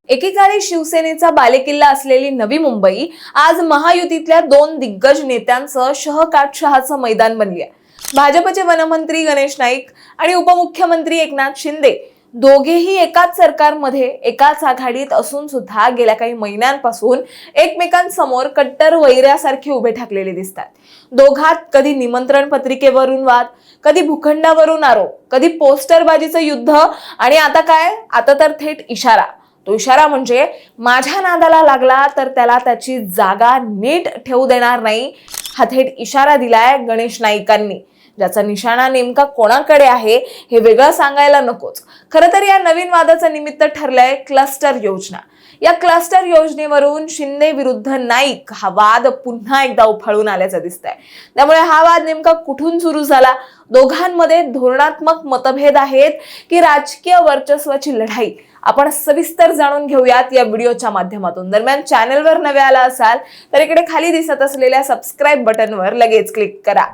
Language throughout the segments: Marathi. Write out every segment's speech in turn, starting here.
एकेकाळी शिवसेनेचा बालेकिल्ला असलेली नवी मुंबई आज महायुतीतल्या दोन दिग्गज नेत्यांचं शहाचं मैदान बनली आहे. भाजपचे वनमंत्री गणेश नाईक आणि उपमुख्यमंत्री एकनाथ शिंदे दोघेही एकाच सरकारमध्ये एकाच आघाडीत असून सुद्धा गेल्या काही महिन्यांपासून एकमेकांसमोर कट्टर वैऱ्यासारखे उभे ठाकलेले दिसतात. दोघात कधी निमंत्रण पत्रिकेवरून वाद, कधी भूखंडावरून आरोप, कधी पोस्टरबाजीचं युद्ध आणि आता तर थेट इशारा. तो इशारा म्हणजे माझ्या नादाला लागला तर त्याला त्याची जागा नीट ठेवू देणार नाही, हा थेट इशारा दिलाय गणेश नाईकांनी. ज्याचा निशाणा नेमका कोणाकडे आहे हे वेगळं सांगायला नकोच. खरं तर या नवीन वादाचं निमित्त ठरलंय क्लस्टर योजना. या क्लस्टर योजनेवरून शिंदे विरुद्ध नाईक हा वाद पुन्हा एकदा उफाळून आल्याचं दिसतंय. त्यामुळे हा वाद नेमका कुठून सुरू झाला, दोघांमध्ये धोरणात्मक मतभेद आहेत की राजकीय वर्चस्वाची लढाई, आपण सविस्तर जाणून घेऊयात या व्हिडिओच्या माध्यमातून. दरम्यान चॅनलवर नवे आला असाल तर इकडे खाली दिसत असलेल्या सबस्क्राईब बटनवर लगेच क्लिक करा.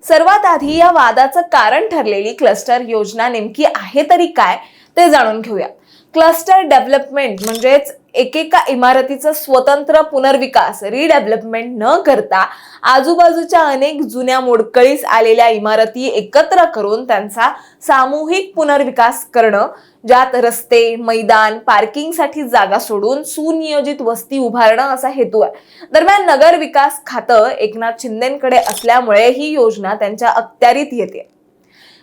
सर्वात आधी या वादाचं कारण ठरलेली क्लस्टर योजना नेमकी आहे तरी काय ते जाणून घेऊया. क्लस्टर डेव्हलपमेंट म्हणजेच एकेका इमारतीचं स्वतंत्र पुनर्विकास रिडेव्हलपमेंट न करता आजूबाजूच्या अनेक जुन्या मोडकळीस आलेल्या इमारती एकत्र करून त्यांचा सामूहिक पुनर्विकास करणं, ज्यात रस्ते, मैदान, पार्किंगसाठी जागा सोडून सुनियोजित वस्ती उभारणं असा हेतू आहे. दरम्यान नगर विकास खातं एकनाथ शिंदेंकडे असल्यामुळे ही योजना त्यांच्या अखत्यारीत येते.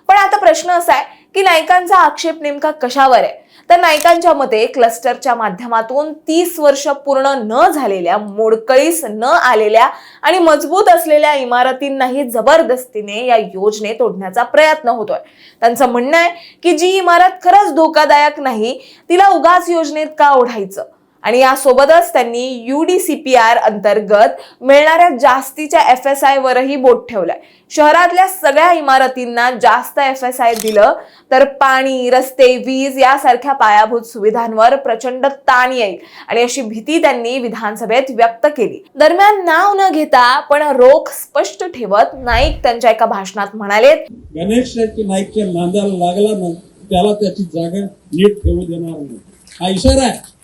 पण आता प्रश्न असा आहे की नाईकांचा आक्षेप नेमका कशावर आहे. तर नाईकांच्या मते क्लस्टरच्या माध्यमातून 30 वर्ष पूर्ण न झालेल्या, मोडकळीस न आलेल्या आणि मजबूत असलेल्या इमारतींनाही जबरदस्तीने या योजनेत ओढण्याचा प्रयत्न होतोय. त्यांचं म्हणणं आहे की जी इमारत खरंच धोकादायक नाही तिला उगाच योजनेत का ओढायचं. आणि यासोबतच त्यांनी UDCPR अंतर्गत मिळणाऱ्या जास्तीच्या FSI वरही बोट ठेवलंय. शहरातल्या सगळ्या इमारतींना जास्त FSI दिलं तर पाणी, रस्ते, वीज यासारख्या पायाभूत सुविधांवर प्रचंड ताण येईल आणि अशी भीती त्यांनी विधानसभेत व्यक्त केली. दरम्यान नाव न घेता पण रोख स्पष्ट ठेवत नाईक त्यांच्या एका भाषणात म्हणाले, गणेश नाईकच्या नादाला लागला ना त्याला त्याची जागा नीट ठेवू देणार नाही, हा इशारा आहे.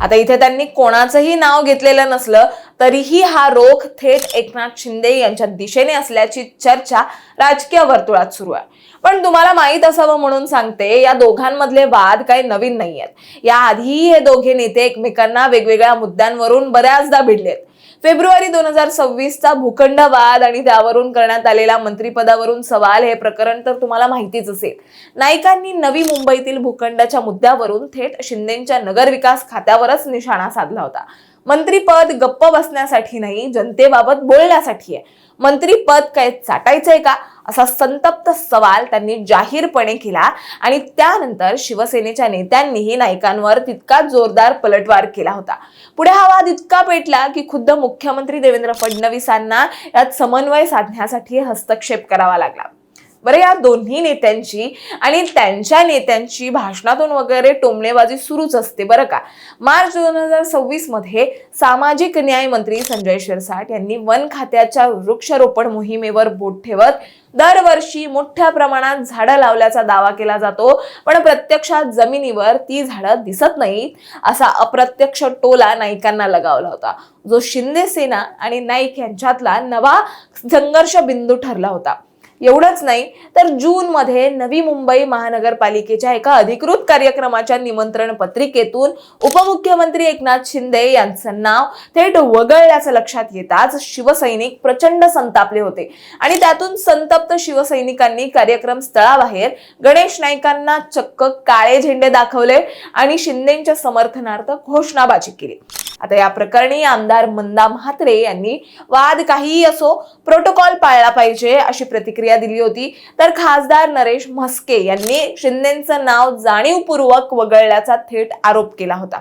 आता इथे त्यांनी कोणाचंही नाव घेतलेलं नसलं तरीही हा रोख थेट एकनाथ शिंदे यांच्या दिशेने असल्याची चर्चा राजकीय वर्तुळात सुरू आहे. पण तुम्हाला माहित असावं म्हणून सांगते, या दोघांमधले वाद काही नवीन नाहीयेत. याआधीही हे दोघे नेते एकमेकांना वेगवेगळ्या मुद्द्यांवरून बऱ्याचदा भिडलेत. फेब्रुवारी 2026चा भूखंड वाद आणि त्यावरून करण्यात आलेला मंत्रिपदावरून सवाल हे प्रकरण तर तुम्हाला माहितीच असेल. नाईकांनी नवी मुंबईतील भूखंडाच्या मुद्द्यावरून थेट शिंदेंच्या नगरविकास खात्यावरच निशाणा साधला होता. मंत्रीपद गप्प बसण्यासाठी नाही, जनतेबाबत बोलण्यासाठी आहे. मंत्रीपद काय चाटायचंय का असा संतप्त सवाल त्यांनी जाहीरपणे केला आणि त्यानंतर शिवसेनेच्या नेत्यांनीही नाईकांवर तितका जोरदार पलटवार केला होता. पुढे हा वाद इतका पेटला की खुद्द मुख्यमंत्री देवेंद्र फडणवीसांना यात समन्वय साधण्यासाठी हस्तक्षेप करावा लागला. बरं, या दोन्ही नेत्यांची आणि त्यांच्या नेत्यांची भाषणातून वगैरे टोमणेबाजी सुरूच असते बरं का. मार्च 2026 मध्ये सामाजिक न्याय मंत्री संजय शिरसाट यांनी वन खात्याच्या वृक्षारोपण मोहिमेवर बोट ठेवत दरवर्षी मोठ्या प्रमाणात झाडं लावल्याचा दावा केला जातो, पण प्रत्यक्षात जमिनीवर ती झाडं दिसत नाहीत असा अप्रत्यक्ष टोला नाईकांना लगावला होता, जो शिंदे सेना आणि नाईक यांच्यातला नवा संघर्ष बिंदू ठरला होता. एवढंच नाही तर जून मध्ये नवी मुंबई महानगरपालिकेच्या एका अधिकृत कार्यक्रमाच्या निमंत्रण पत्रिकेतून उपमुख्यमंत्री एकनाथ शिंदे यांचं नाव थेट वगळल्याचं लक्षात येताच शिवसैनिक प्रचंड संतापले होते आणि त्यातून संतप्त शिवसैनिकांनी कार्यक्रम स्थळाबाहेर गणेश नाईकांना चक्क काळे झेंडे दाखवले आणि शिंदेंच्या समर्थनार्थ घोषणाबाजी केली. आता या प्रकरणी आमदार मंदा म्हात्रे यांनी वाद काहीही असो, प्रोटोकॉल पाळला पाहिजे अशी प्रतिक्रिया दिली होती. तर खासदार नरेश म्हस्के यांनी शिंदेंचं नाव जाणीवपूर्वक वगळल्याचा थेट आरोप केला होता.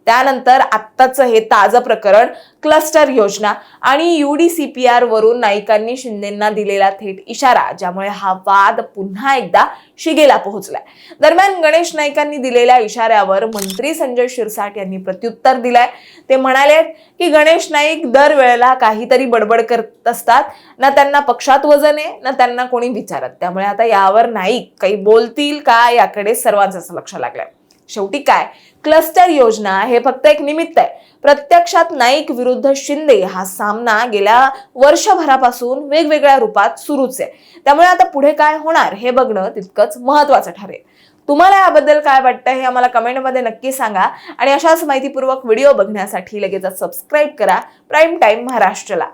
त्यानंतर आत्ताचं हे ताजं प्रकरण क्लस्टर योजना आणि UDCPR वरून नाईकांनी शिंदेंना दिलेला थेट इशारा, ज्यामुळे हा वाद पुन्हा एकदा शिगेला पोहोचलाय. दरम्यान गणेश नाईकांनी दिलेल्या इशाऱ्यावर मंत्री संजय शिरसाट यांनी प्रत्युत्तर दिलंय. ते म्हणाले की गणेश नाईक दरवेळेला काहीतरी बडबड करत असतात, ना त्यांना पक्षात वजन आहे ना त्यांना कोणी विचारत. त्यामुळे आता यावर नाईक काही बोलतील का याकडे सर्वांचं लक्ष लागलंय. शेवटी काय, क्लस्टर योजना हे फक्त एक निमित्त आहे. प्रत्यक्षात नाईक विरुद्ध शिंदे हा सामना गेल्या वर्षभरापासून वेगवेगळ्या रूपात सुरूच आहे. त्यामुळे आता पुढे काय होणार हे बघणं तितकंच महत्वाचं ठरेल. तुम्हाला याबद्दल काय वाटतं हे आम्हाला कमेंटमध्ये नक्की सांगा आणि अशाच माहितीपूर्वक व्हिडिओ बघण्यासाठी लगेच सबस्क्राईब करा प्राईम टाइम महाराष्ट्रला.